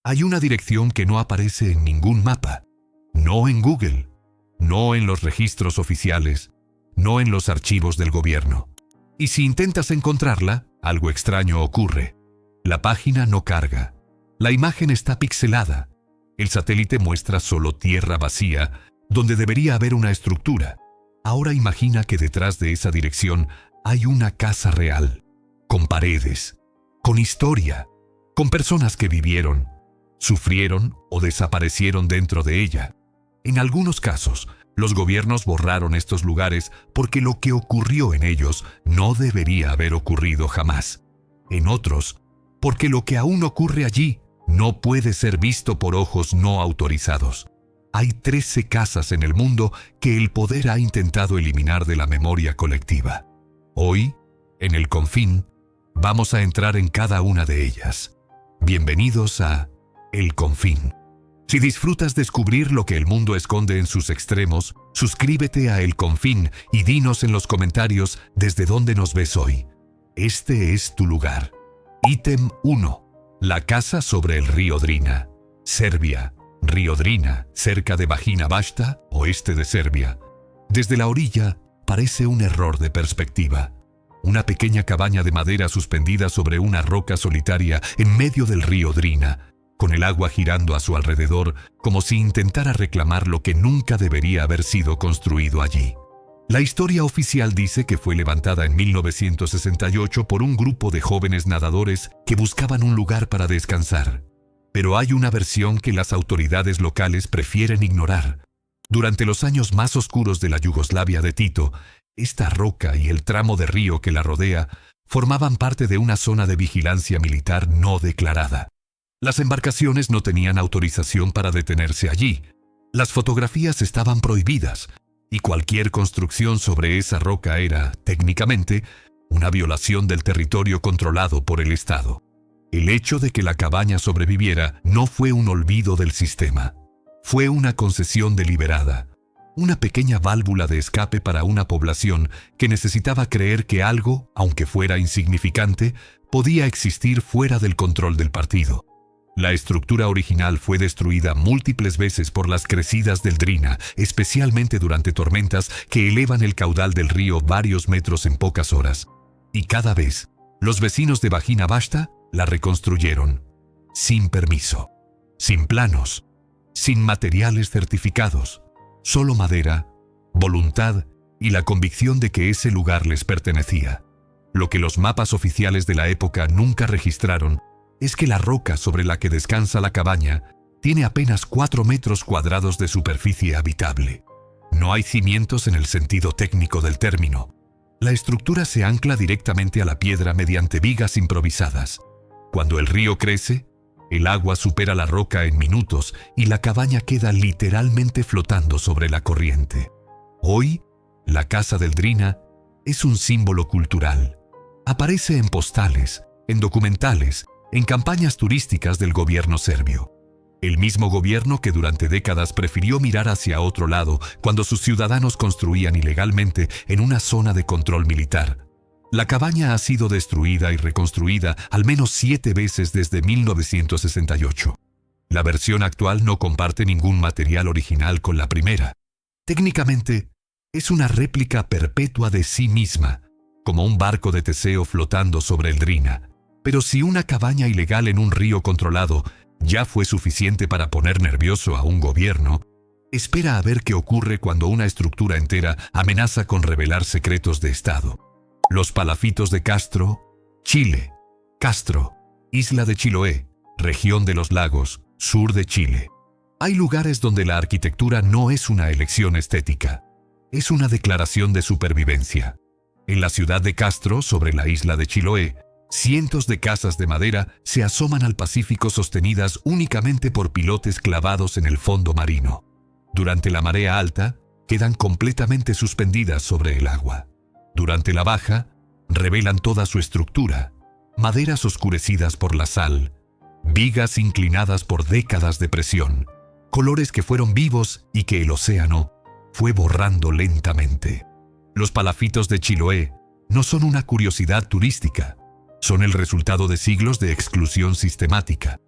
Hay una dirección que no aparece en ningún mapa, no en Google, no en los registros oficiales, no en los archivos del gobierno. Y si intentas encontrarla, algo extraño ocurre. La página no carga. La imagen está pixelada. El satélite muestra solo tierra vacía, donde debería haber una estructura. Ahora imagina que detrás de esa dirección hay una casa real, con paredes, con historia, con personas que vivieron, sufrieron o desaparecieron dentro de ella. En algunos casos, los gobiernos borraron estos lugares porque lo que ocurrió en ellos no debería haber ocurrido jamás. En otros, porque lo que aún ocurre allí no puede ser visto por ojos no autorizados. Hay 13 casas en el mundo que el poder ha intentado eliminar de la memoria colectiva. Hoy, en El Confín, vamos a entrar en cada una de ellas. Bienvenidos a El Confín. Si disfrutas descubrir lo que el mundo esconde en sus extremos, suscríbete a El Confín y dinos en los comentarios desde dónde nos ves hoy. Este es tu lugar. Ítem 1. La casa sobre el río Drina. Serbia. Río Drina, cerca de Bajina Bašta, oeste de Serbia. Desde la orilla, parece un error de perspectiva. Una pequeña cabaña de madera suspendida sobre una roca solitaria en medio del río Drina, con el agua girando a su alrededor como si intentara reclamar lo que nunca debería haber sido construido allí. La historia oficial dice que fue levantada en 1968 por un grupo de jóvenes nadadores que buscaban un lugar para descansar. Pero hay una versión que las autoridades locales prefieren ignorar. Durante los años más oscuros de la Yugoslavia de Tito, esta roca y el tramo de río que la rodea formaban parte de una zona de vigilancia militar no declarada. Las embarcaciones no tenían autorización para detenerse allí. Las fotografías estaban prohibidas, y cualquier construcción sobre esa roca era, técnicamente, una violación del territorio controlado por el Estado. El hecho de que la cabaña sobreviviera no fue un olvido del sistema. Fue una concesión deliberada, una pequeña válvula de escape para una población que necesitaba creer que algo, aunque fuera insignificante, podía existir fuera del control del partido. La estructura original fue destruida múltiples veces por las crecidas del Drina, especialmente durante tormentas que elevan el caudal del río varios metros en pocas horas. Y cada vez, los vecinos de Bajina Bašta la reconstruyeron, sin permiso, sin planos, sin materiales certificados, solo madera, voluntad y la convicción de que ese lugar les pertenecía. Lo que los mapas oficiales de la época nunca registraron es que la roca sobre la que descansa la cabaña tiene apenas 4 metros cuadrados de superficie habitable. No hay cimientos en el sentido técnico del término. La estructura se ancla directamente a la piedra mediante vigas improvisadas. Cuando el río crece, el agua supera la roca en minutos y la cabaña queda literalmente flotando sobre la corriente. Hoy, la casa del Drina es un símbolo cultural. Aparece en postales, en documentales, en campañas turísticas del gobierno serbio. El mismo gobierno que durante décadas prefirió mirar hacia otro lado cuando sus ciudadanos construían ilegalmente en una zona de control militar. La cabaña ha sido destruida y reconstruida al menos 7 veces desde 1968. La versión actual no comparte ningún material original con la primera. Técnicamente, es una réplica perpetua de sí misma, como un barco de Teseo flotando sobre el Drina. Pero si una cabaña ilegal en un río controlado ya fue suficiente para poner nervioso a un gobierno, espera a ver qué ocurre cuando una estructura entera amenaza con revelar secretos de Estado. Los palafitos de Castro, Chile. Castro, isla de Chiloé, región de los lagos, sur de Chile. Hay lugares donde la arquitectura no es una elección estética, es una declaración de supervivencia. En la ciudad de Castro, sobre la isla de Chiloé, cientos de casas de madera se asoman al Pacífico sostenidas únicamente por pilotes clavados en el fondo marino. Durante la marea alta, quedan completamente suspendidas sobre el agua. Durante la baja, revelan toda su estructura, maderas oscurecidas por la sal, vigas inclinadas por décadas de presión, colores que fueron vivos y que el océano fue borrando lentamente. Los palafitos de Chiloé no son una curiosidad turística, son el resultado de siglos de exclusión sistemática.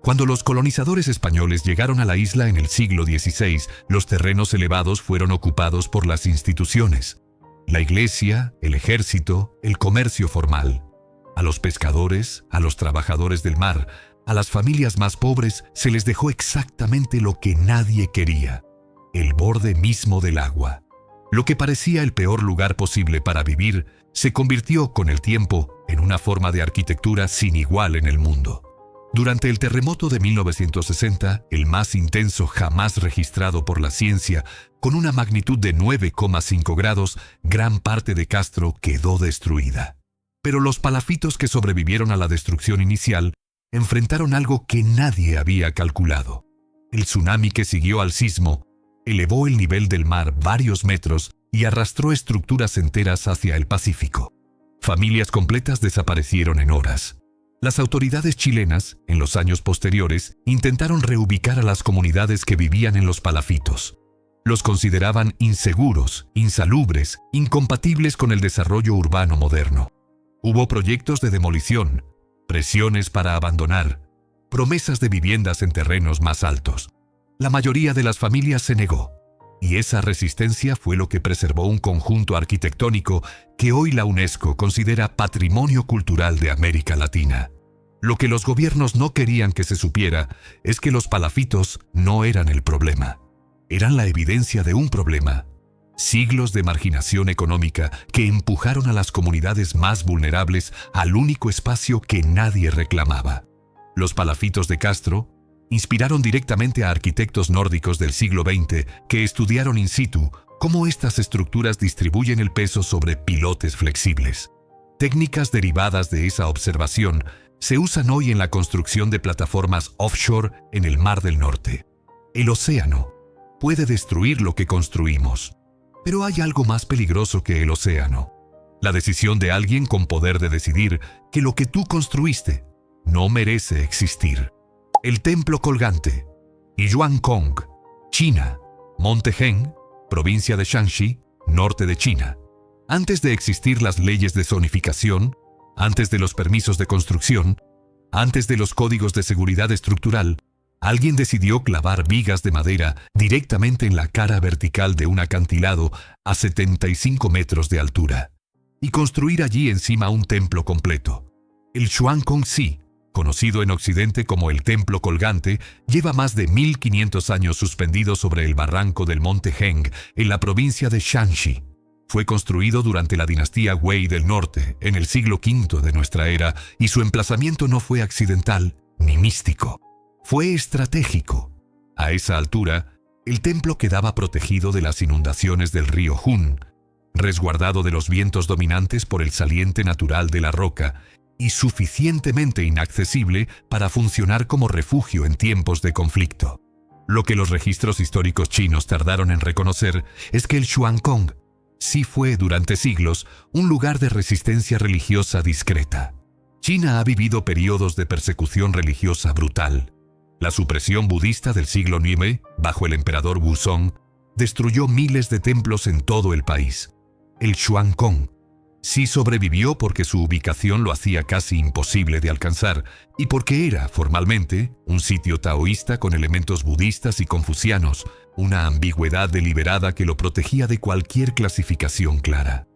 Cuando los colonizadores españoles llegaron a la isla en el siglo XVI, los terrenos elevados fueron ocupados por las instituciones: la iglesia, el ejército, el comercio formal. A los pescadores, a los trabajadores del mar, a las familias más pobres se les dejó exactamente lo que nadie quería: el borde mismo del agua. Lo que parecía el peor lugar posible para vivir se convirtió con el tiempo en una forma de arquitectura sin igual en el mundo. Durante el terremoto de 1960, el más intenso jamás registrado por la ciencia, con una magnitud de 9,5 grados, gran parte de Castro quedó destruida. Pero los palafitos que sobrevivieron a la destrucción inicial enfrentaron algo que nadie había calculado. El tsunami que siguió al sismo elevó el nivel del mar varios metros y arrastró estructuras enteras hacia el Pacífico. Familias completas desaparecieron en horas. Las autoridades chilenas, en los años posteriores, intentaron reubicar a las comunidades que vivían en los palafitos. Los consideraban inseguros, insalubres, incompatibles con el desarrollo urbano moderno. Hubo proyectos de demolición, presiones para abandonar, promesas de viviendas en terrenos más altos. La mayoría de las familias se negó, y esa resistencia fue lo que preservó un conjunto arquitectónico que hoy la UNESCO considera Patrimonio Cultural de América Latina. Lo que los gobiernos no querían que se supiera es que los palafitos no eran el problema. Eran la evidencia de un problema: siglos de marginación económica que empujaron a las comunidades más vulnerables al único espacio que nadie reclamaba. Los palafitos de Castro inspiraron directamente a arquitectos nórdicos del siglo XX que estudiaron in situ cómo estas estructuras distribuyen el peso sobre pilotes flexibles. Técnicas derivadas de esa observación se usan hoy en la construcción de plataformas offshore en el Mar del Norte. El océano puede destruir lo que construimos, pero hay algo más peligroso que el océano: la decisión de alguien con poder de decidir que lo que tú construiste no merece existir. El templo colgante. Yizhuangkong, China. Monte Heng, provincia de Shanxi, norte de China. Antes de existir las leyes de zonificación, antes de los permisos de construcción, antes de los códigos de seguridad estructural, alguien decidió clavar vigas de madera directamente en la cara vertical de un acantilado a 75 metros de altura y construir allí encima un templo completo. El Xuancongxi, conocido en Occidente como el Templo Colgante, lleva más de 1500 años suspendido sobre el barranco del Monte Heng, en la provincia de Shanxi. Fue construido durante la dinastía Wei del Norte, en el siglo V de nuestra era, y su emplazamiento no fue accidental ni místico. Fue estratégico. A esa altura, el templo quedaba protegido de las inundaciones del río Hun, resguardado de los vientos dominantes por el saliente natural de la roca, y suficientemente inaccesible para funcionar como refugio en tiempos de conflicto. Lo que los registros históricos chinos tardaron en reconocer es que el Xuancong sí fue durante siglos un lugar de resistencia religiosa discreta. China ha vivido periodos de persecución religiosa brutal. La supresión budista del siglo IX, bajo el emperador Wuzong, destruyó miles de templos en todo el país. El Xuancong sí sobrevivió porque su ubicación lo hacía casi imposible de alcanzar y porque era, formalmente, un sitio taoísta con elementos budistas y confucianos, una ambigüedad deliberada que lo protegía de cualquier clasificación clara.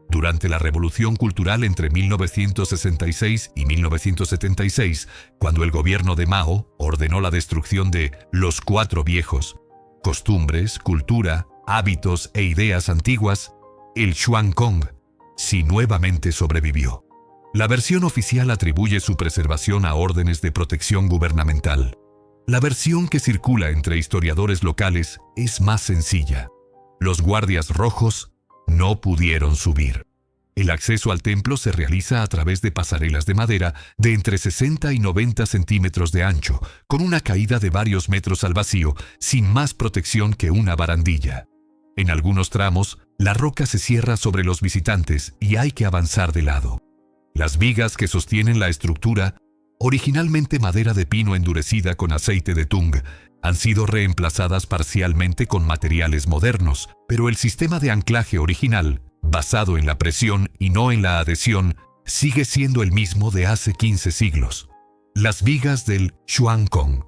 Durante la Revolución Cultural entre 1966 y 1976, cuando el gobierno de Mao ordenó la destrucción de los Cuatro Viejos, costumbres, cultura, hábitos e ideas antiguas, el Xuancong sí nuevamente sobrevivió. La versión oficial atribuye su preservación a órdenes de protección gubernamental. La versión que circula entre historiadores locales es más sencilla. Los guardias rojos no pudieron subir. El acceso al templo se realiza a través de pasarelas de madera de entre 60 y 90 centímetros de ancho, con una caída de varios metros al vacío, sin más protección que una barandilla. En algunos tramos, la roca se cierra sobre los visitantes y hay que avanzar de lado. Las vigas que sostienen la estructura, originalmente madera de pino endurecida con aceite de tung, han sido reemplazadas parcialmente con materiales modernos, pero el sistema de anclaje original, basado en la presión y no en la adhesión, sigue siendo el mismo de hace 15 siglos. Las vigas del Xuancong,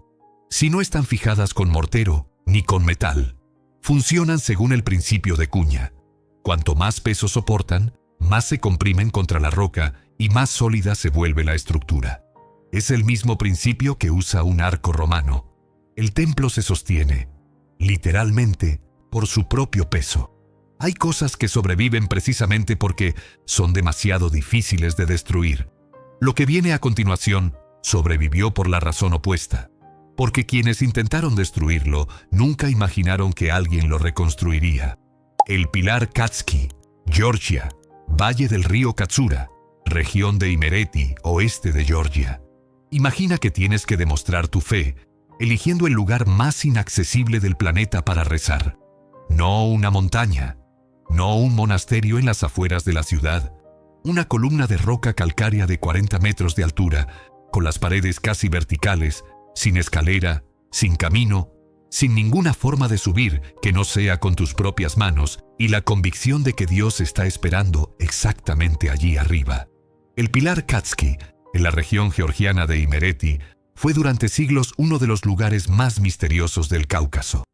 si no están fijadas con mortero ni con metal, funcionan según el principio de cuña. Cuanto más peso soportan, más se comprimen contra la roca y más sólida se vuelve la estructura. Es el mismo principio que usa un arco romano. El templo se sostiene, literalmente, por su propio peso. Hay cosas que sobreviven precisamente porque son demasiado difíciles de destruir. Lo que viene a continuación sobrevivió por la razón opuesta, porque quienes intentaron destruirlo nunca imaginaron que alguien lo reconstruiría. El pilar Katski, Georgia, valle del río Katsura, región de Imereti, oeste de Georgia. Imagina que tienes que demostrar tu fe, eligiendo el lugar más inaccesible del planeta para rezar. No una montaña, no un monasterio en las afueras de la ciudad, una columna de roca calcárea de 40 metros de altura, con las paredes casi verticales, sin escalera, sin camino, sin ninguna forma de subir que no sea con tus propias manos y la convicción de que Dios está esperando exactamente allí arriba. El pilar Katski, en la región georgiana de Imereti, fue durante siglos uno de los lugares más misteriosos del Cáucaso.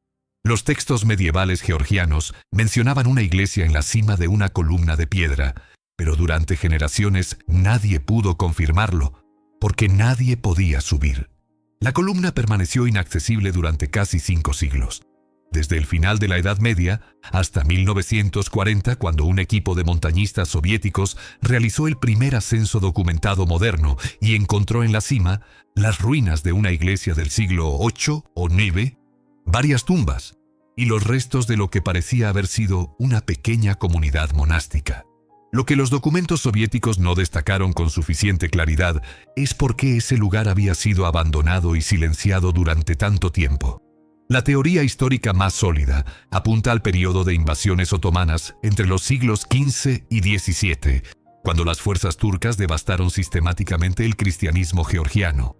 Los textos medievales georgianos mencionaban una iglesia en la cima de una columna de piedra, pero durante generaciones nadie pudo confirmarlo, porque nadie podía subir. La columna permaneció inaccesible durante casi 5 siglos, desde el final de la Edad Media hasta 1940, cuando un equipo de montañistas soviéticos realizó el primer ascenso documentado moderno y encontró en la cima las ruinas de una iglesia del siglo VIII o IX, varias tumbas y los restos de lo que parecía haber sido una pequeña comunidad monástica. Lo que los documentos soviéticos no destacaron con suficiente claridad es por qué ese lugar había sido abandonado y silenciado durante tanto tiempo. La teoría histórica más sólida apunta al periodo de invasiones otomanas entre los siglos XV y XVII, cuando las fuerzas turcas devastaron sistemáticamente el cristianismo georgiano.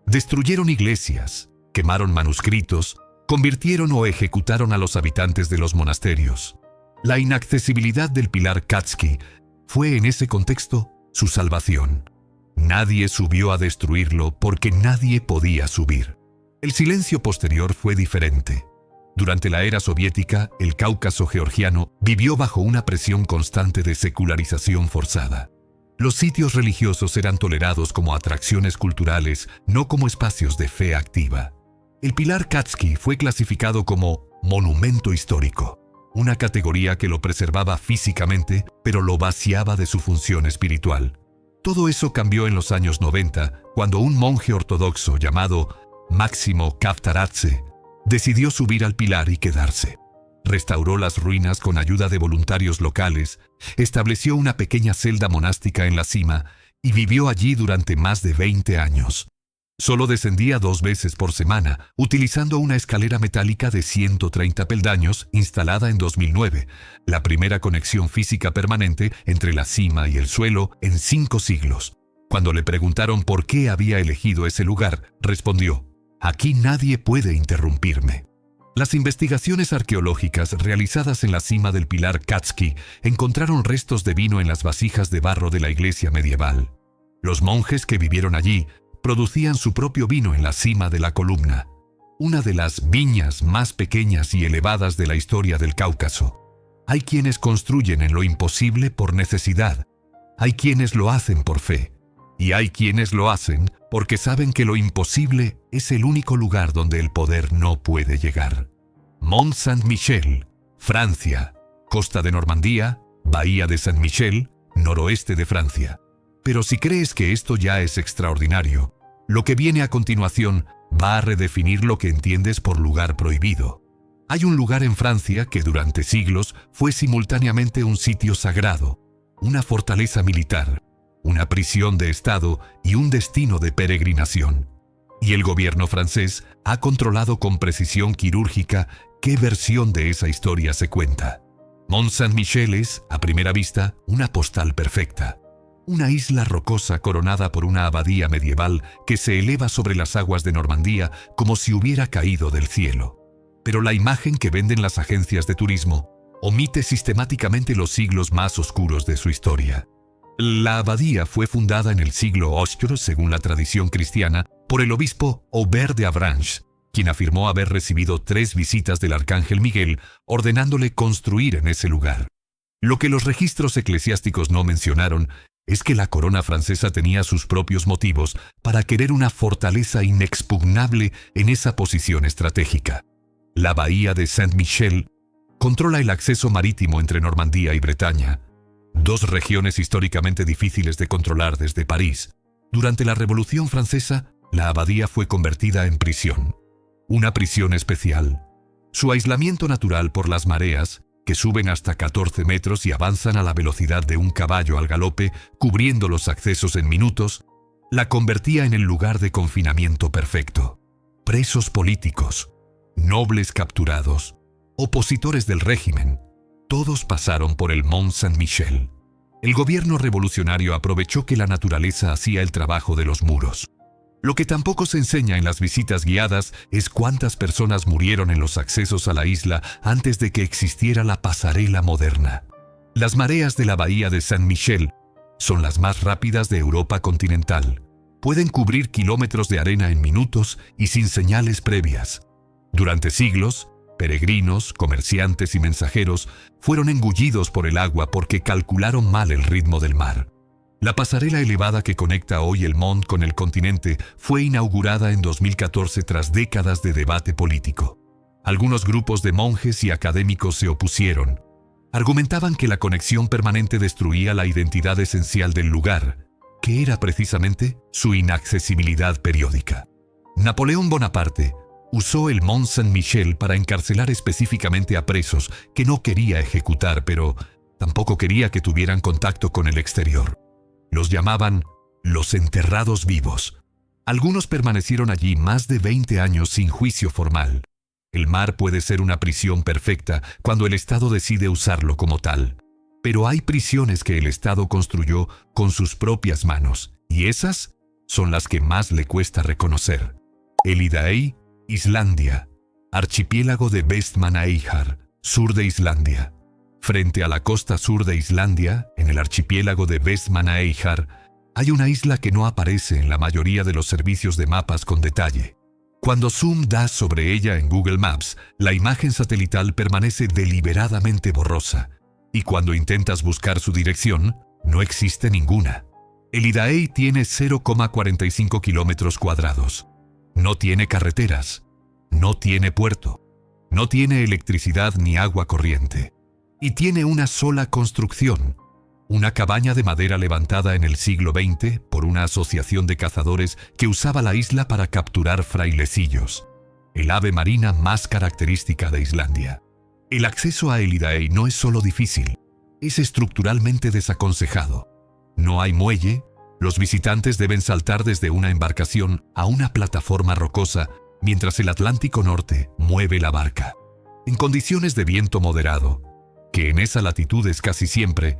Destruyeron iglesias, quemaron manuscritos, convirtieron o ejecutaron a los habitantes de los monasterios. La inaccesibilidad del pilar Katski fue en ese contexto su salvación. Nadie subió a destruirlo porque nadie podía subir. El silencio posterior fue diferente. Durante la era soviética, el Cáucaso georgiano vivió bajo una presión constante de secularización forzada. Los sitios religiosos eran tolerados como atracciones culturales, no como espacios de fe activa. El pilar Katski fue clasificado como monumento histórico, una categoría que lo preservaba físicamente, pero lo vaciaba de su función espiritual. Todo eso cambió en los años 90, cuando un monje ortodoxo llamado Máximo Kaftaradze decidió subir al pilar y quedarse. Restauró las ruinas con ayuda de voluntarios locales, estableció una pequeña celda monástica en la cima y vivió allí durante más de 20 años. Solo descendía 2 veces por semana, utilizando una escalera metálica de 130 peldaños instalada en 2009, la primera conexión física permanente entre la cima y el suelo en 5 siglos. Cuando le preguntaron por qué había elegido ese lugar, respondió: «Aquí nadie puede interrumpirme». Las investigaciones arqueológicas realizadas en la cima del pilar Katski encontraron restos de vino en las vasijas de barro de la iglesia medieval. Los monjes que vivieron allí producían su propio vino en la cima de la columna, una de las viñas más pequeñas y elevadas de la historia del Cáucaso. Hay quienes construyen en lo imposible por necesidad, hay quienes lo hacen por fe, y hay quienes lo hacen porque saben que lo imposible es el único lugar donde el poder no puede llegar. Mont Saint-Michel, Francia, costa de Normandía, bahía de Saint-Michel, noroeste de Francia. Pero si crees que esto ya es extraordinario, lo que viene a continuación va a redefinir lo que entiendes por lugar prohibido. Hay un lugar en Francia que durante siglos fue simultáneamente un sitio sagrado, una fortaleza militar, una prisión de Estado y un destino de peregrinación. Y el gobierno francés ha controlado con precisión quirúrgica qué versión de esa historia se cuenta. Mont Saint-Michel es, a primera vista, una postal perfecta. Una isla rocosa coronada por una abadía medieval que se eleva sobre las aguas de Normandía como si hubiera caído del cielo. Pero la imagen que venden las agencias de turismo omite sistemáticamente los siglos más oscuros de su historia. La abadía fue fundada en el siglo VIII, según la tradición cristiana, por el obispo Aubert de Avranches, quien afirmó haber recibido 3 visitas del arcángel Miguel, ordenándole construir en ese lugar. Lo que los registros eclesiásticos no mencionaron es que la corona francesa tenía sus propios motivos para querer una fortaleza inexpugnable en esa posición estratégica. La bahía de Saint-Michel controla el acceso marítimo entre Normandía y Bretaña, 2 regiones históricamente difíciles de controlar desde París. Durante la Revolución Francesa, la abadía fue convertida en prisión. Una prisión especial. Su aislamiento natural por las mareas, que suben hasta 14 metros y avanzan a la velocidad de un caballo al galope, cubriendo los accesos en minutos, la convertía en el lugar de confinamiento perfecto. Presos políticos, nobles capturados, opositores del régimen, todos pasaron por el Mont Saint-Michel. El gobierno revolucionario aprovechó que la naturaleza hacía el trabajo de los muros. Lo que tampoco se enseña en las visitas guiadas es cuántas personas murieron en los accesos a la isla antes de que existiera la pasarela moderna. Las mareas de la bahía de Saint-Michel son las más rápidas de Europa continental. Pueden cubrir kilómetros de arena en minutos y sin señales previas. Durante siglos, peregrinos, comerciantes y mensajeros fueron engullidos por el agua porque calcularon mal el ritmo del mar. La pasarela elevada que conecta hoy el Mont con el continente fue inaugurada en 2014 tras décadas de debate político. Algunos grupos de monjes y académicos se opusieron. Argumentaban que la conexión permanente destruía la identidad esencial del lugar, que era precisamente su inaccesibilidad periódica. Napoleón Bonaparte usó el Mont Saint-Michel para encarcelar específicamente a presos que no quería ejecutar, pero tampoco quería que tuvieran contacto con el exterior. Los llamaban los enterrados vivos. Algunos permanecieron allí más de 20 años sin juicio formal. El mar puede ser una prisión perfecta cuando el Estado decide usarlo como tal. Pero hay prisiones que el Estado construyó con sus propias manos, y esas son las que más le cuesta reconocer. Elidaey, Islandia, archipiélago de Vestmannaeyjar, sur de Islandia. Frente a la costa sur de Islandia, en el archipiélago de Vestmannaeyjar, hay una isla que no aparece en la mayoría de los servicios de mapas con detalle. Cuando zoom das sobre ella en Google Maps, la imagen satelital permanece deliberadamente borrosa, y cuando intentas buscar su dirección, no existe ninguna. Elidaey tiene 0,45 kilómetros cuadrados. No tiene carreteras, no tiene puerto, no tiene electricidad ni agua corriente. Y tiene una sola construcción, una cabaña de madera levantada en el siglo XX por una asociación de cazadores que usaba la isla para capturar frailecillos, el ave marina más característica de Islandia. El acceso a Elidaey no es solo difícil, es estructuralmente desaconsejado. No hay muelle, los visitantes deben saltar desde una embarcación a una plataforma rocosa mientras el Atlántico Norte mueve la barca. En condiciones de viento moderado, que en esa latitud es casi siempre,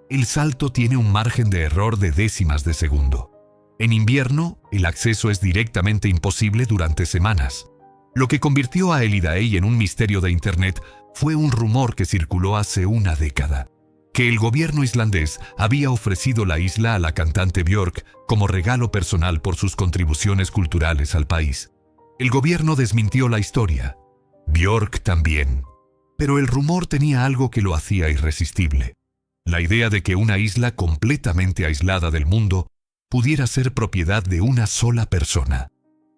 el salto tiene un margen de error de décimas de segundo. En invierno, el acceso es directamente imposible durante semanas. Lo que convirtió a Elidaey en un misterio de Internet fue un rumor que circuló hace una década, que el gobierno islandés había ofrecido la isla a la cantante Björk como regalo personal por sus contribuciones culturales al país. El gobierno desmintió la historia. Björk también. Pero el rumor tenía algo que lo hacía irresistible. La idea de que una isla completamente aislada del mundo pudiera ser propiedad de una sola persona.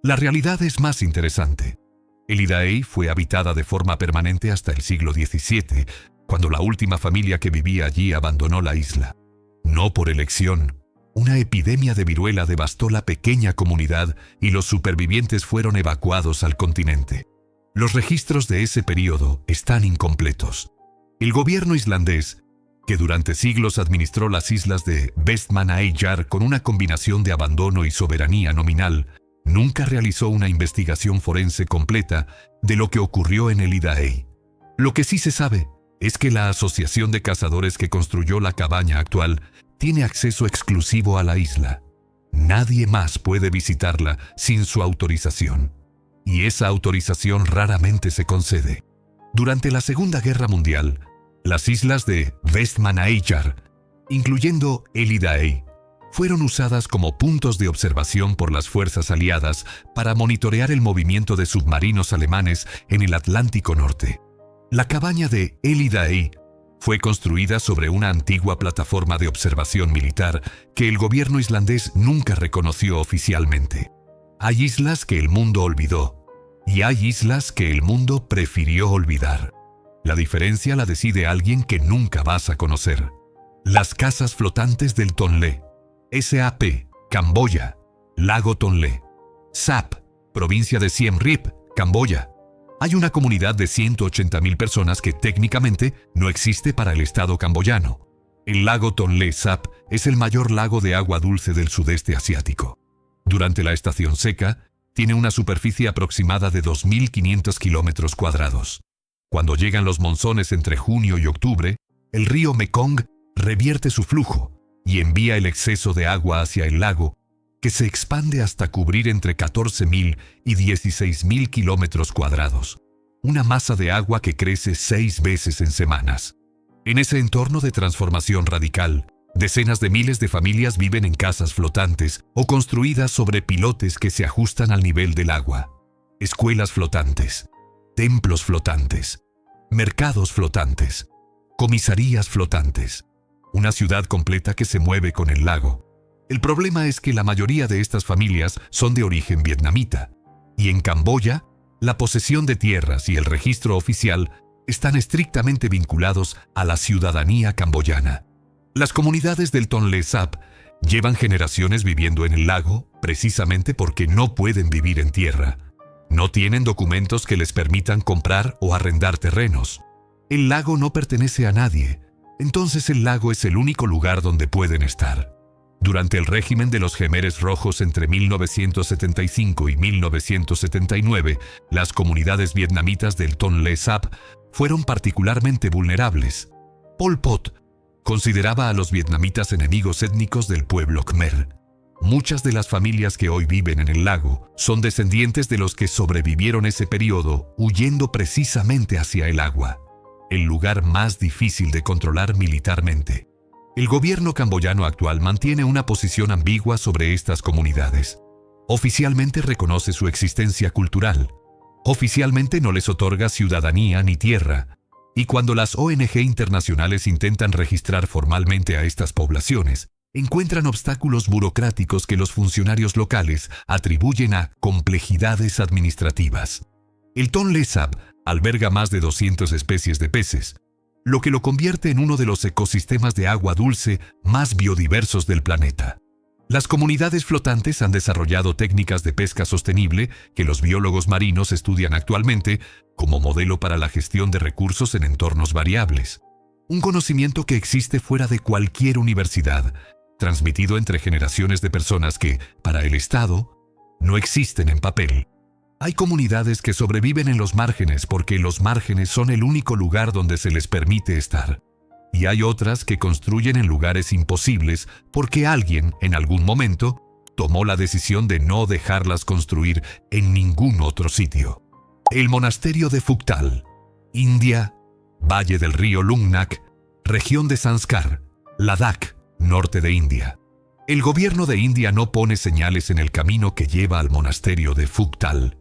La realidad es más interesante. Elidaey fue habitada de forma permanente hasta el siglo XVII, cuando la última familia que vivía allí abandonó la isla. No por elección. Una epidemia de viruela devastó la pequeña comunidad y los supervivientes fueron evacuados al continente. Los registros de ese periodo están incompletos. El gobierno islandés, que durante siglos administró las islas de Vestmannaeyjar con una combinación de abandono y soberanía nominal, nunca realizó una investigación forense completa de lo que ocurrió en Elidaey. Lo que sí se sabe es que la asociación de cazadores que construyó la cabaña actual tiene acceso exclusivo a la isla. Nadie más puede visitarla sin su autorización. Y esa autorización raramente se concede. Durante la Segunda Guerra Mundial, las islas de Vestmannaeyjar incluyendo Elidae, fueron usadas como puntos de observación por las fuerzas aliadas para monitorear el movimiento de submarinos alemanes en el Atlántico Norte. La cabaña de Elidae fue construida sobre una antigua plataforma de observación militar que el gobierno islandés nunca reconoció oficialmente. Hay islas que el mundo olvidó y hay islas que el mundo prefirió olvidar. La diferencia la decide alguien que nunca vas a conocer. Las casas flotantes del Tonlé. SAP, Camboya, Lago Tonlé. SAP, provincia de Siem Reap, Camboya. Hay una comunidad de 180.000 personas que técnicamente no existe para el estado camboyano. El lago Tonlé Sap es el mayor lago de agua dulce del sudeste asiático. Durante la estación seca, tiene una superficie aproximada de 2.500 kilómetros cuadrados. Cuando llegan los monzones entre junio y octubre, el río Mekong revierte su flujo y envía el exceso de agua hacia el lago, que se expande hasta cubrir entre 14.000 y 16.000 kilómetros cuadrados. Una masa de agua que crece 6 veces en semanas. En ese entorno de transformación radical, decenas de miles de familias viven en casas flotantes o construidas sobre pilotes que se ajustan al nivel del agua. Escuelas flotantes, templos flotantes, mercados flotantes, comisarías flotantes. Una ciudad completa que se mueve con el lago. El problema es que la mayoría de estas familias son de origen vietnamita. Y en Camboya, la posesión de tierras y el registro oficial están estrictamente vinculados a la ciudadanía camboyana. Las comunidades del Tonlé Sap llevan generaciones viviendo en el lago precisamente porque no pueden vivir en tierra. No tienen documentos que les permitan comprar o arrendar terrenos. El lago no pertenece a nadie. Entonces el lago es el único lugar donde pueden estar. Durante el régimen de los Jemeres Rojos entre 1975 y 1979, las comunidades vietnamitas del Tonlé Sap fueron particularmente vulnerables. Pol Pot consideraba a los vietnamitas enemigos étnicos del pueblo Khmer. Muchas de las familias que hoy viven en el lago son descendientes de los que sobrevivieron ese periodo huyendo precisamente hacia el agua, el lugar más difícil de controlar militarmente. El gobierno camboyano actual mantiene una posición ambigua sobre estas comunidades. Oficialmente reconoce su existencia cultural. Oficialmente no les otorga ciudadanía ni tierra. Y cuando las ONG internacionales intentan registrar formalmente a estas poblaciones, encuentran obstáculos burocráticos que los funcionarios locales atribuyen a complejidades administrativas. El Tonlé Sap alberga más de 200 especies de peces, lo que lo convierte en uno de los ecosistemas de agua dulce más biodiversos del planeta. Las comunidades flotantes han desarrollado técnicas de pesca sostenible que los biólogos marinos estudian actualmente como modelo para la gestión de recursos en entornos variables. Un conocimiento que existe fuera de cualquier universidad, transmitido entre generaciones de personas que, para el Estado, no existen en papel. Hay comunidades que sobreviven en los márgenes porque los márgenes son el único lugar donde se les permite estar. Y hay otras que construyen en lugares imposibles porque alguien, en algún momento, tomó la decisión de no dejarlas construir en ningún otro sitio. El monasterio de Phuktal, India, Valle del río Lungnak, región de Sanskar, Ladakh, norte de India. El gobierno de India no pone señales en el camino que lleva al monasterio de Phuktal.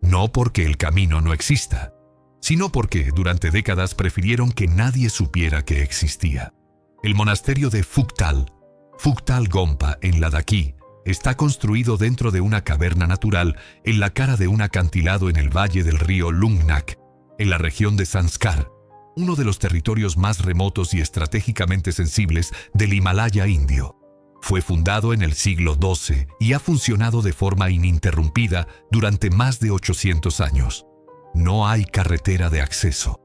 No porque el camino no exista, sino porque durante décadas prefirieron que nadie supiera que existía. El monasterio de Phuktal, Phuktal Gompa en Ladakh, está construido dentro de una caverna natural en la cara de un acantilado en el valle del río Lungnak, en la región de Sanskar, uno de los territorios más remotos y estratégicamente sensibles del Himalaya indio. Fue fundado en el siglo XII y ha funcionado de forma ininterrumpida durante más de 800 años. No hay carretera de acceso.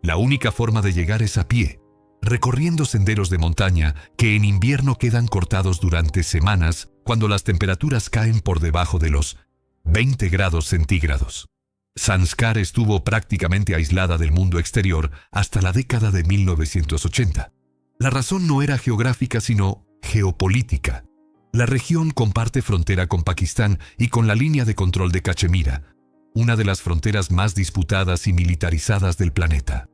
La única forma de llegar es a pie, recorriendo senderos de montaña que en invierno quedan cortados durante semanas cuando las temperaturas caen por debajo de los 20 grados centígrados. Sanskar estuvo prácticamente aislada del mundo exterior hasta la década de 1980. La razón no era geográfica sino geopolítica. La región comparte frontera con Pakistán y con la línea de control de Cachemira, una de las fronteras más disputadas y militarizadas del planeta.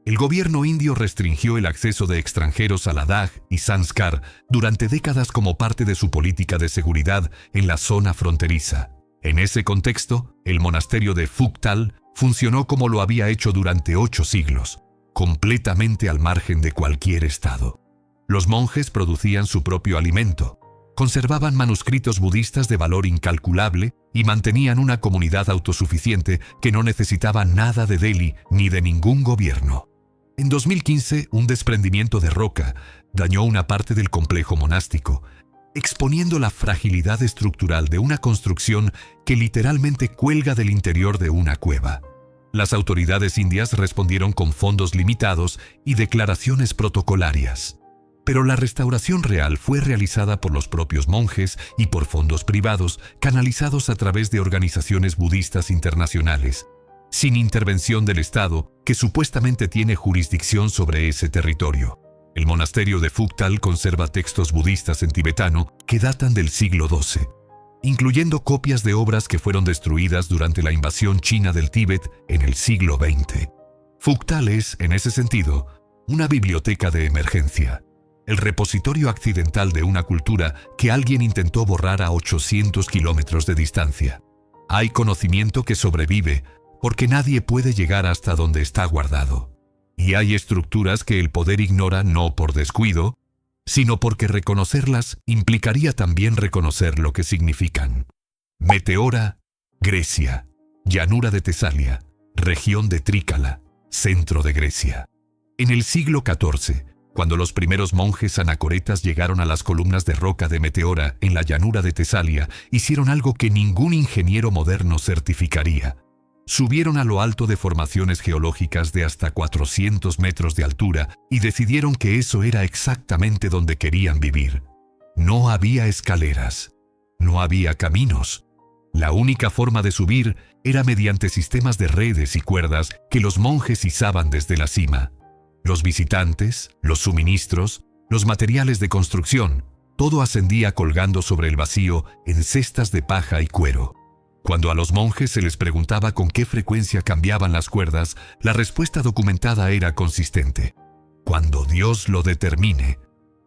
El gobierno indio restringió el acceso de extranjeros a Ladakh y Zanskar durante décadas como parte de su política de seguridad en la zona fronteriza. En ese contexto, el monasterio de Phuktal funcionó como lo había hecho durante 8 siglos, completamente al margen de cualquier estado. Los monjes producían su propio alimento, conservaban manuscritos budistas de valor incalculable y mantenían una comunidad autosuficiente que no necesitaba nada de Delhi ni de ningún gobierno. En 2015, un desprendimiento de roca dañó una parte del complejo monástico, exponiendo la fragilidad estructural de una construcción que literalmente cuelga del interior de una cueva. Las autoridades indias respondieron con fondos limitados y declaraciones protocolarias. Pero la restauración real fue realizada por los propios monjes y por fondos privados canalizados a través de organizaciones budistas internacionales, sin intervención del Estado, que supuestamente tiene jurisdicción sobre ese territorio. El monasterio de Phuktal conserva textos budistas en tibetano que datan del siglo XII, incluyendo copias de obras que fueron destruidas durante la invasión china del Tíbet en el siglo XX. Phuktal es, en ese sentido, una biblioteca de emergencia, el repositorio accidental de una cultura que alguien intentó borrar a 800 kilómetros de distancia. Hay conocimiento que sobrevive porque nadie puede llegar hasta donde está guardado. Y hay estructuras que el poder ignora no por descuido, sino porque reconocerlas implicaría también reconocer lo que significan. Meteora, Grecia, llanura de Tesalia, región de Trícala, centro de Grecia. En el siglo XIV, cuando los primeros monjes anacoretas llegaron a las columnas de roca de Meteora en la llanura de Tesalia, hicieron algo que ningún ingeniero moderno certificaría. Subieron a lo alto de formaciones geológicas de hasta 400 metros de altura y decidieron que eso era exactamente donde querían vivir. No había escaleras, no había caminos. La única forma de subir era mediante sistemas de redes y cuerdas que los monjes izaban desde la cima. Los visitantes, los suministros, los materiales de construcción, todo ascendía colgando sobre el vacío en cestas de paja y cuero. Cuando a los monjes se les preguntaba con qué frecuencia cambiaban las cuerdas, la respuesta documentada era consistente: cuando Dios lo determine.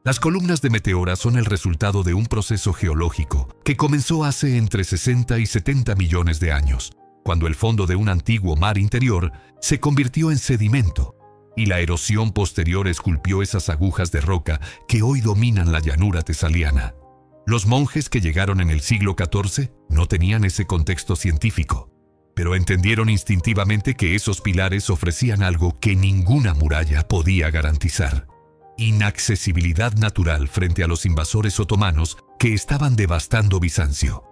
Las columnas de Meteora son el resultado de un proceso geológico que comenzó hace entre 60 y 70 millones de años, cuando el fondo de un antiguo mar interior se convirtió en sedimento, y la erosión posterior esculpió esas agujas de roca que hoy dominan la llanura tesaliana. Los monjes que llegaron en el siglo XIV no tenían ese contexto científico, pero entendieron instintivamente que esos pilares ofrecían algo que ninguna muralla podía garantizar: inaccesibilidad natural frente a los invasores otomanos que estaban devastando Bizancio.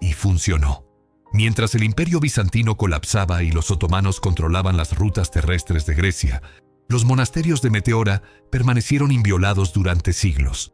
Y funcionó. Mientras el imperio bizantino colapsaba y los otomanos controlaban las rutas terrestres de Grecia, los monasterios de Meteora permanecieron inviolados durante siglos.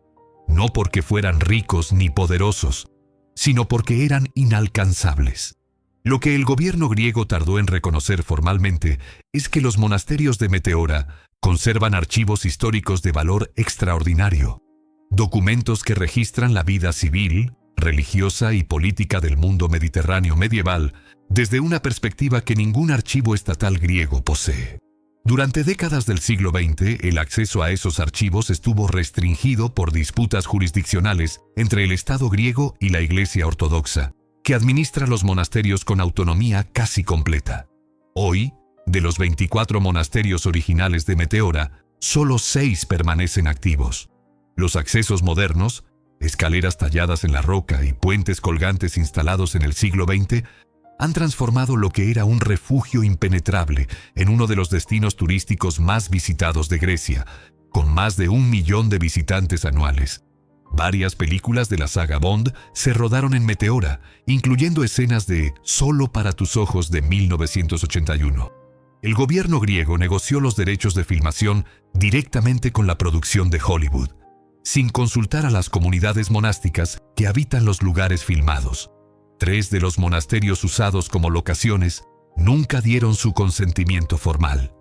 No porque fueran ricos ni poderosos, sino porque eran inalcanzables. Lo que el gobierno griego tardó en reconocer formalmente es que los monasterios de Meteora conservan archivos históricos de valor extraordinario, documentos que registran la vida civil, religiosa y política del mundo mediterráneo medieval desde una perspectiva que ningún archivo estatal griego posee. Durante décadas del siglo XX, el acceso a esos archivos estuvo restringido por disputas jurisdiccionales entre el Estado griego y la Iglesia Ortodoxa, que administra los monasterios con autonomía casi completa. Hoy, de los 24 monasterios originales de Meteora, solo 6 permanecen activos. Los accesos modernos, escaleras talladas en la roca y puentes colgantes instalados en el siglo XX, han transformado lo que era un refugio impenetrable en uno de los destinos turísticos más visitados de Grecia, con más de 1 millón de visitantes anuales. Varias películas de la saga Bond se rodaron en Meteora, incluyendo escenas de Solo para tus ojos de 1981. El gobierno griego negoció los derechos de filmación directamente con la producción de Hollywood, sin consultar a las comunidades monásticas que habitan los lugares filmados. 3 de los monasterios usados como locaciones nunca dieron su consentimiento formal.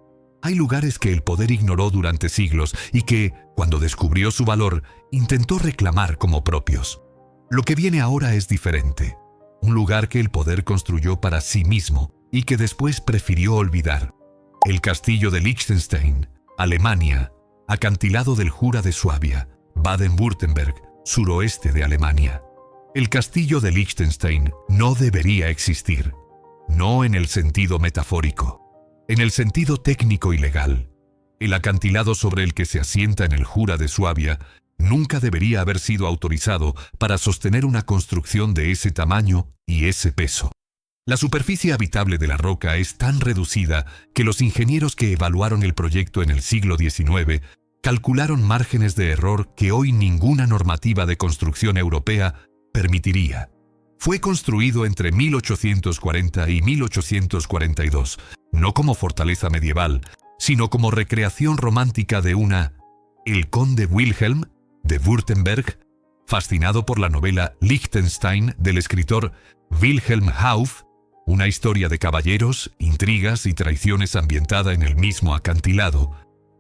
Hay lugares que el poder ignoró durante siglos y que, cuando descubrió su valor, intentó reclamar como propios. Lo que viene ahora es diferente. Un lugar que el poder construyó para sí mismo y que después prefirió olvidar. El castillo de Liechtenstein, Alemania, acantilado del Jura de Suabia, Baden-Württemberg, suroeste de Alemania. El castillo de Liechtenstein no debería existir, no en el sentido metafórico, en el sentido técnico y legal. El acantilado sobre el que se asienta en el Jura de Suabia nunca debería haber sido autorizado para sostener una construcción de ese tamaño y ese peso. La superficie habitable de la roca es tan reducida que los ingenieros que evaluaron el proyecto en el siglo XIX calcularon márgenes de error que hoy ninguna normativa de construcción europea permitiría. Fue construido entre 1840 y 1842, no como fortaleza medieval, sino como recreación romántica de el conde Wilhelm de Württemberg, fascinado por la novela Liechtenstein del escritor Wilhelm Hauff, una historia de caballeros, intrigas y traiciones ambientada en el mismo acantilado,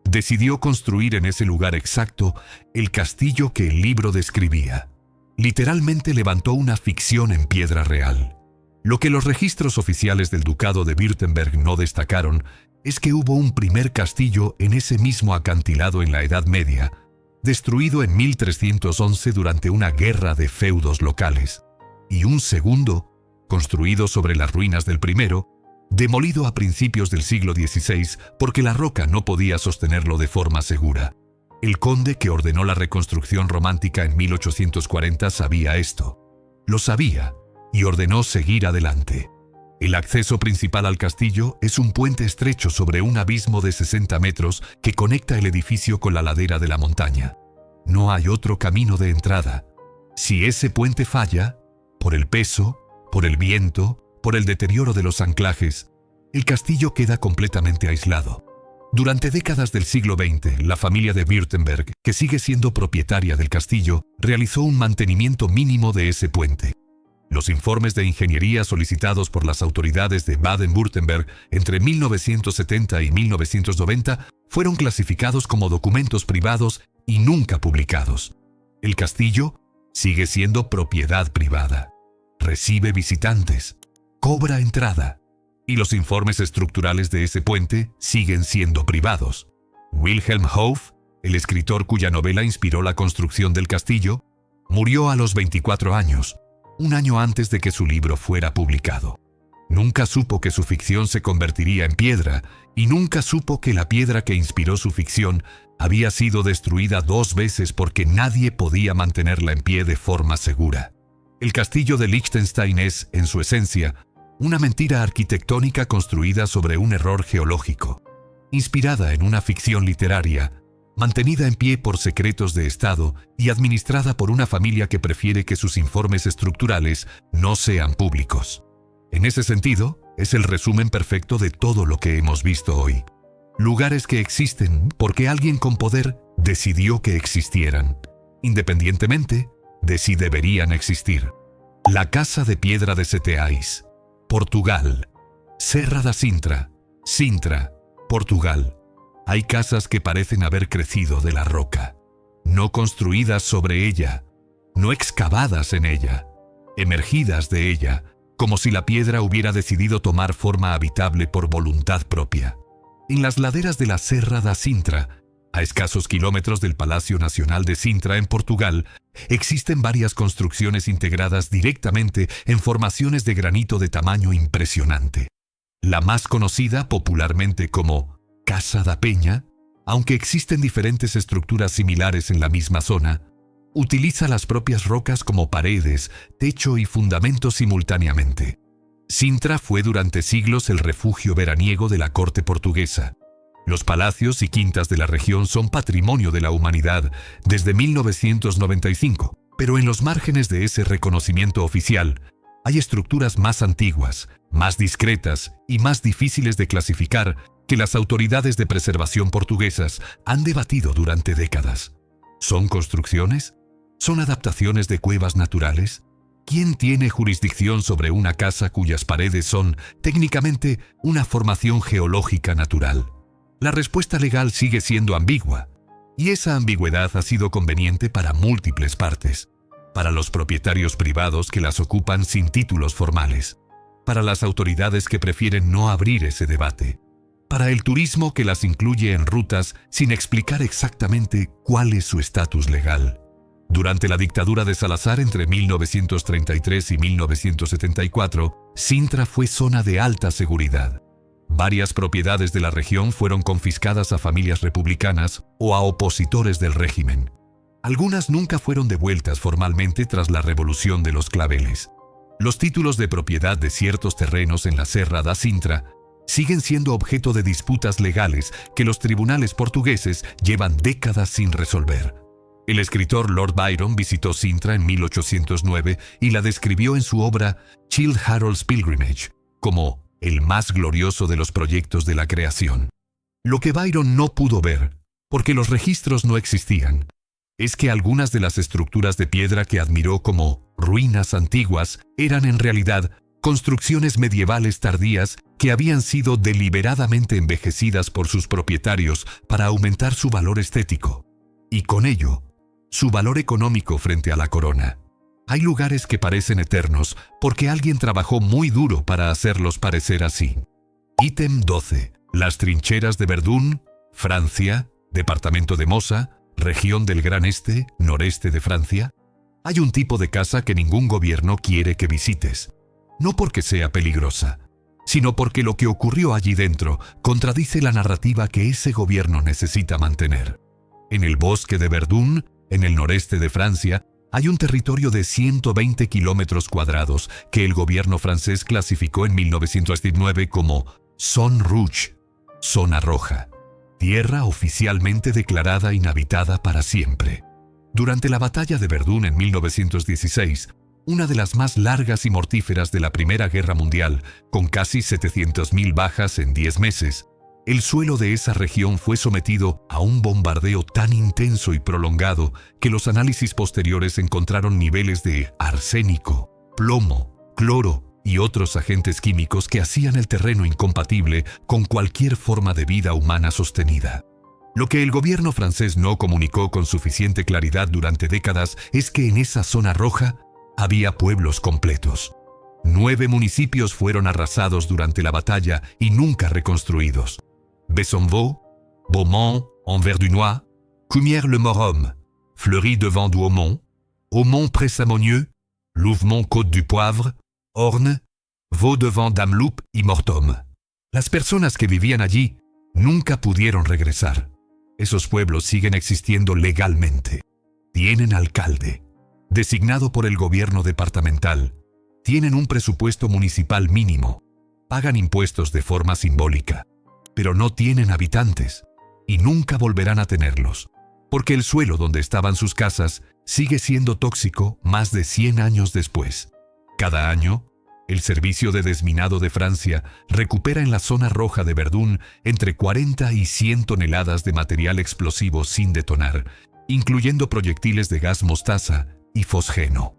decidió construir en ese lugar exacto el castillo que el libro describía. Literalmente levantó una ficción en piedra real. Lo que los registros oficiales del Ducado de Württemberg no destacaron es que hubo un primer castillo en ese mismo acantilado en la Edad Media, destruido en 1311 durante una guerra de feudos locales, y un segundo, construido sobre las ruinas del primero, demolido a principios del siglo XVI porque la roca no podía sostenerlo de forma segura. El conde que ordenó la reconstrucción romántica en 1840 sabía esto. Lo sabía y ordenó seguir adelante. El acceso principal al castillo es un puente estrecho sobre un abismo de 60 metros que conecta el edificio con la ladera de la montaña. No hay otro camino de entrada. Si ese puente falla, por el peso, por el viento, por el deterioro de los anclajes, el castillo queda completamente aislado. Durante décadas del siglo XX, la familia de Württemberg, que sigue siendo propietaria del castillo, realizó un mantenimiento mínimo de ese puente. Los informes de ingeniería solicitados por las autoridades de Baden-Württemberg entre 1970 y 1990 fueron clasificados como documentos privados y nunca publicados. El castillo sigue siendo propiedad privada. Recibe visitantes, cobra entrada, y los informes estructurales de ese puente siguen siendo privados. Wilhelm Hauff, el escritor cuya novela inspiró la construcción del castillo, murió a los 24 años, un año antes de que su libro fuera publicado. Nunca supo que su ficción se convertiría en piedra, y nunca supo que la piedra que inspiró su ficción había sido destruida 2 veces porque nadie podía mantenerla en pie de forma segura. El castillo de Liechtenstein es, en su esencia, una mentira arquitectónica construida sobre un error geológico, inspirada en una ficción literaria, mantenida en pie por secretos de Estado y administrada por una familia que prefiere que sus informes estructurales no sean públicos. En ese sentido, es el resumen perfecto de todo lo que hemos visto hoy. Lugares que existen porque alguien con poder decidió que existieran, independientemente de si deberían existir. La Casa de Piedra de Seteais, Portugal. Serra da Sintra, Sintra, Portugal. Hay casas que parecen haber crecido de la roca, no construidas sobre ella, no excavadas en ella, emergidas de ella, como si la piedra hubiera decidido tomar forma habitable por voluntad propia. En las laderas de la Serra da Sintra, a escasos kilómetros del Palacio Nacional de Sintra en Portugal, existen varias construcciones integradas directamente en formaciones de granito de tamaño impresionante. La más conocida popularmente como Casa da Peña, aunque existen diferentes estructuras similares en la misma zona, utiliza las propias rocas como paredes, techo y fundamento simultáneamente. Sintra fue durante siglos el refugio veraniego de la corte portuguesa. Los palacios y quintas de la región son patrimonio de la humanidad desde 1995, pero en los márgenes de ese reconocimiento oficial hay estructuras más antiguas, más discretas y más difíciles de clasificar que las autoridades de preservación portuguesas han debatido durante décadas. ¿Son construcciones? ¿Son adaptaciones de cuevas naturales? ¿Quién tiene jurisdicción sobre una casa cuyas paredes son, técnicamente, una formación geológica natural? La respuesta legal sigue siendo ambigua, y esa ambigüedad ha sido conveniente para múltiples partes. Para los propietarios privados que las ocupan sin títulos formales. Para las autoridades que prefieren no abrir ese debate. para el turismo que las incluye en rutas sin explicar exactamente cuál es su estatus legal. Durante la dictadura de Salazar entre 1933 y 1974, Sintra fue zona de alta seguridad. Varias propiedades de la región fueron confiscadas a familias republicanas o a opositores del régimen. Algunas nunca fueron devueltas formalmente tras la Revolución de los Claveles. Los títulos de propiedad de ciertos terrenos en la Serra da Sintra siguen siendo objeto de disputas legales que los tribunales portugueses llevan décadas sin resolver. El escritor Lord Byron visitó Sintra en 1809 y la describió en su obra Childe Harold's Pilgrimage como el más glorioso de los proyectos de la creación. Lo que Byron no pudo ver, porque los registros no existían, es que algunas de las estructuras de piedra que admiró como ruinas antiguas eran en realidad construcciones medievales tardías que habían sido deliberadamente envejecidas por sus propietarios para aumentar su valor estético, y con ello, su valor económico frente a la corona. Hay lugares que parecen eternos porque alguien trabajó muy duro para hacerlos parecer así. Ítem 12. Las trincheras de Verdún, Francia, departamento de Mosa, región del Gran Este, noreste de Francia. Hay un tipo de casa que ningún gobierno quiere que visites. No porque sea peligrosa, sino porque lo que ocurrió allí dentro contradice la narrativa que ese gobierno necesita mantener. En el bosque de Verdún, en el noreste de Francia, hay un territorio de 120 kilómetros cuadrados que el gobierno francés clasificó en 1919 como Zone Rouge, zona roja, tierra oficialmente declarada inhabitada para siempre. Durante la batalla de Verdún en 1916, una de las más largas y mortíferas de la Primera Guerra Mundial, con casi 700.000 bajas en 10 meses, el suelo de esa región fue sometido a un bombardeo tan intenso y prolongado que los análisis posteriores encontraron niveles de arsénico, plomo, cloro y otros agentes químicos que hacían el terreno incompatible con cualquier forma de vida humana sostenida. Lo que el gobierno francés no comunicó con suficiente claridad durante décadas es que en esa zona roja había pueblos completos. 9 municipios fueron arrasados durante la batalla y nunca reconstruidos. Besanvaux, Beaumont-en-Verdunois, Cumières-le-Morhomme, Fleury-devant-Douaumont, Aumont-près-Samonieux, Louvemont-Côte-du-Poivre, Orne, Vaux-devant-Dameloup y Mortom. Las personas que vivían allí nunca pudieron regresar. Esos pueblos siguen existiendo legalmente. Tienen alcalde, designado por el gobierno departamental. Tienen un presupuesto municipal mínimo. Pagan impuestos de forma simbólica. Pero no tienen habitantes, y nunca volverán a tenerlos, porque el suelo donde estaban sus casas sigue siendo tóxico más de 100 años después. Cada año, el Servicio de Desminado de Francia recupera en la zona roja de Verdún entre 40 y 100 toneladas de material explosivo sin detonar, incluyendo proyectiles de gas mostaza y fosgeno.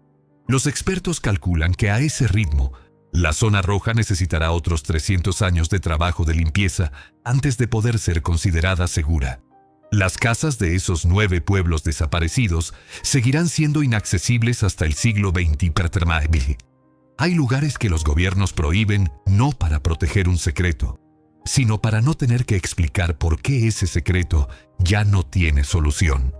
Los expertos calculan que a ese ritmo, la zona roja necesitará otros 300 años de trabajo de limpieza antes de poder ser considerada segura. Las casas de esos 9 pueblos desaparecidos seguirán siendo inaccesibles hasta el siglo XX. Hay lugares que los gobiernos prohíben no para proteger un secreto, sino para no tener que explicar por qué ese secreto ya no tiene solución.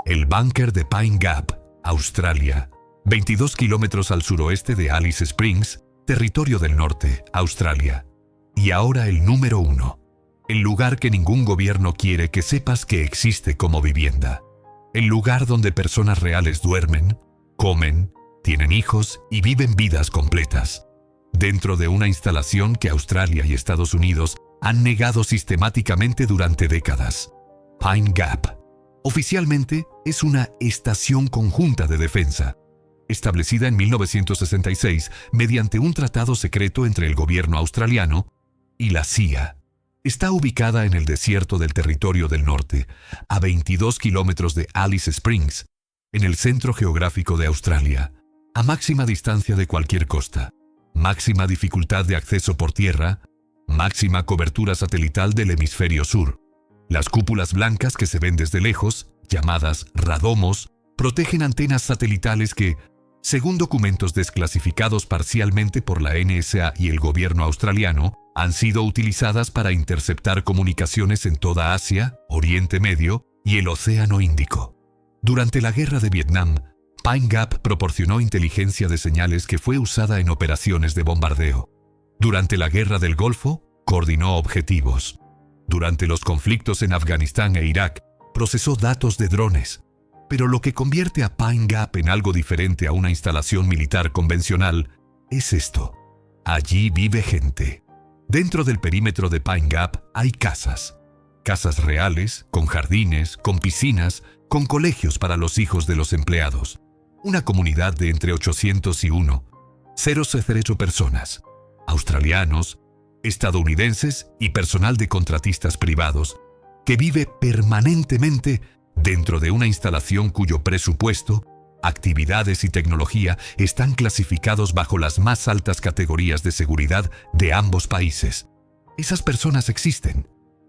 El búnker de Pine Gap, Australia, 22 kilómetros al suroeste de Alice Springs, territorio del norte, Australia. Y ahora el número 1. El lugar que ningún gobierno quiere que sepas que existe como vivienda. El lugar donde personas reales duermen, comen, tienen hijos y viven vidas completas. Dentro de una instalación que Australia y Estados Unidos han negado sistemáticamente durante décadas. Pine Gap. Oficialmente es una estación conjunta de defensa, establecida en 1966 mediante un tratado secreto entre el gobierno australiano y la CIA. Está ubicada en el desierto del Territorio del Norte, a 22 kilómetros de Alice Springs, en el centro geográfico de Australia, a máxima distancia de cualquier costa, máxima dificultad de acceso por tierra, máxima cobertura satelital del hemisferio sur. Las cúpulas blancas que se ven desde lejos, llamadas radomos, protegen antenas satelitales que, según documentos desclasificados parcialmente por la NSA y el gobierno australiano, Han sido utilizadas para interceptar comunicaciones en toda Asia, Oriente Medio y el Océano Índico. Durante la Guerra de Vietnam, Pine Gap proporcionó inteligencia de señales que fue usada en operaciones de bombardeo. Durante la Guerra del Golfo, coordinó objetivos. Durante los conflictos en Afganistán e Irak, procesó datos de drones. Pero lo que convierte a Pine Gap en algo diferente a una instalación militar convencional es esto. Allí vive gente. Dentro del perímetro de Pine Gap hay casas. Casas reales, con jardines, con piscinas, con colegios para los hijos de los empleados. Una comunidad de entre 801, 008 personas, australianos, estadounidenses y personal de contratistas privados, que vive permanentemente dentro de una instalación cuyo presupuesto, actividades y tecnología están clasificados bajo las más altas categorías de seguridad de ambos países. Esas personas existen,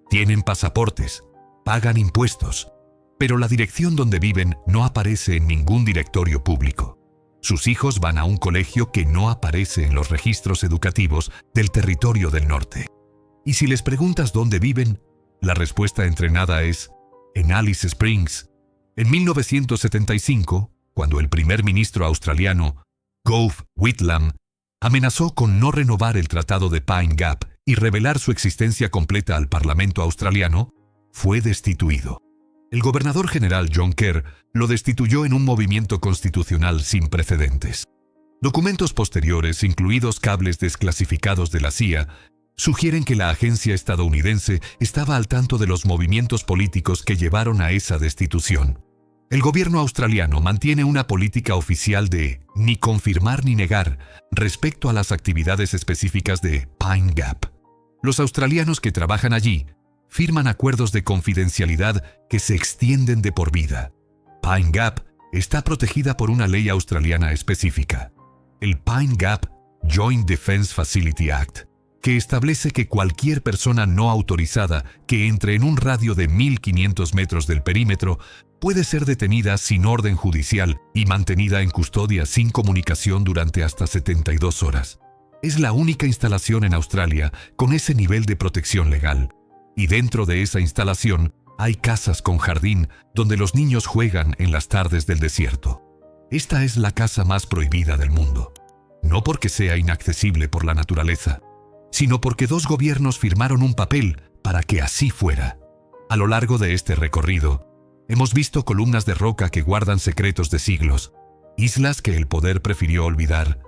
tienen pasaportes, pagan impuestos, pero la dirección donde viven no aparece en ningún directorio público. Sus hijos van a un colegio que no aparece en los registros educativos del territorio del norte. Y si les preguntas dónde viven, la respuesta entrenada es en Alice Springs. En 1975, cuando el primer ministro australiano, Gough Whitlam, amenazó con no renovar el Tratado de Pine Gap y revelar su existencia completa al Parlamento australiano, fue destituido. El gobernador general John Kerr lo destituyó en un movimiento constitucional sin precedentes. Documentos posteriores, incluidos cables desclasificados de la CIA, sugieren que la agencia estadounidense estaba al tanto de los movimientos políticos que llevaron a esa destitución. El gobierno australiano mantiene una política oficial de ni confirmar ni negar respecto a las actividades específicas de Pine Gap. Los australianos que trabajan allí firman acuerdos de confidencialidad que se extienden de por vida. Pine Gap está protegida por una ley australiana específica, el Pine Gap Joint Defence Facility Act, que establece que cualquier persona no autorizada que entre en un radio de 1.500 metros del perímetro puede ser detenida sin orden judicial y mantenida en custodia sin comunicación durante hasta 72 horas. Es la única instalación en Australia con ese nivel de protección legal. Y dentro de esa instalación hay casas con jardín donde los niños juegan en las tardes del desierto. Esta es la casa más prohibida del mundo. No porque sea inaccesible por la naturaleza, sino porque dos gobiernos firmaron un papel para que así fuera. A lo largo de este recorrido, hemos visto columnas de roca que guardan secretos de siglos, islas que el poder prefirió olvidar,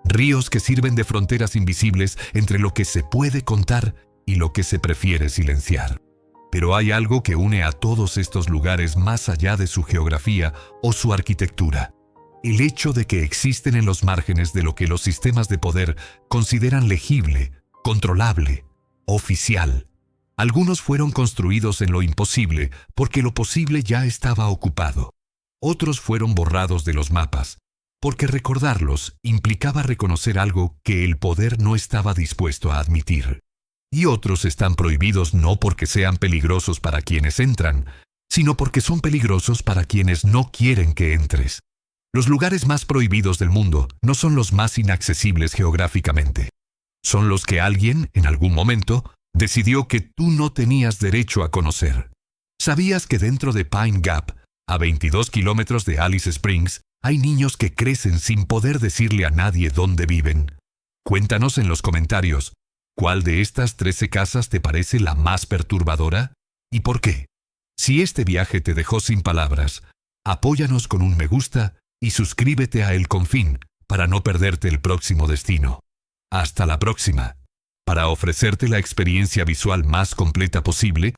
ríos que sirven de fronteras invisibles entre lo que se puede contar y lo que se prefiere silenciar. Pero hay algo que une a todos estos lugares más allá de su geografía o su arquitectura. El hecho de que existen en los márgenes de lo que los sistemas de poder consideran legible, controlable, oficial. Algunos fueron construidos en lo imposible porque lo posible ya estaba ocupado. Otros fueron borrados de los mapas, porque recordarlos implicaba reconocer algo que el poder no estaba dispuesto a admitir. Y otros están prohibidos no porque sean peligrosos para quienes entran, sino porque son peligrosos para quienes no quieren que entres. Los lugares más prohibidos del mundo no son los más inaccesibles geográficamente. Son los que alguien, en algún momento, decidió que tú no tenías derecho a conocer. ¿Sabías que dentro de Pine Gap, a 22 kilómetros de Alice Springs, hay niños que crecen sin poder decirle a nadie dónde viven? Cuéntanos en los comentarios, ¿cuál de estas 13 casas te parece la más perturbadora? ¿Y por qué? Si este viaje te dejó sin palabras, apóyanos con un me gusta y suscríbete a El Confín para no perderte el próximo destino. Hasta la próxima. Para ofrecerte la experiencia visual más completa posible,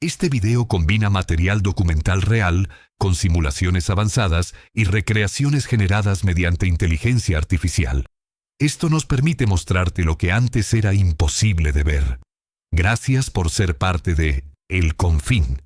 este video combina material documental real con simulaciones avanzadas y recreaciones generadas mediante inteligencia artificial. Esto nos permite mostrarte lo que antes era imposible de ver. Gracias por ser parte de El Confín.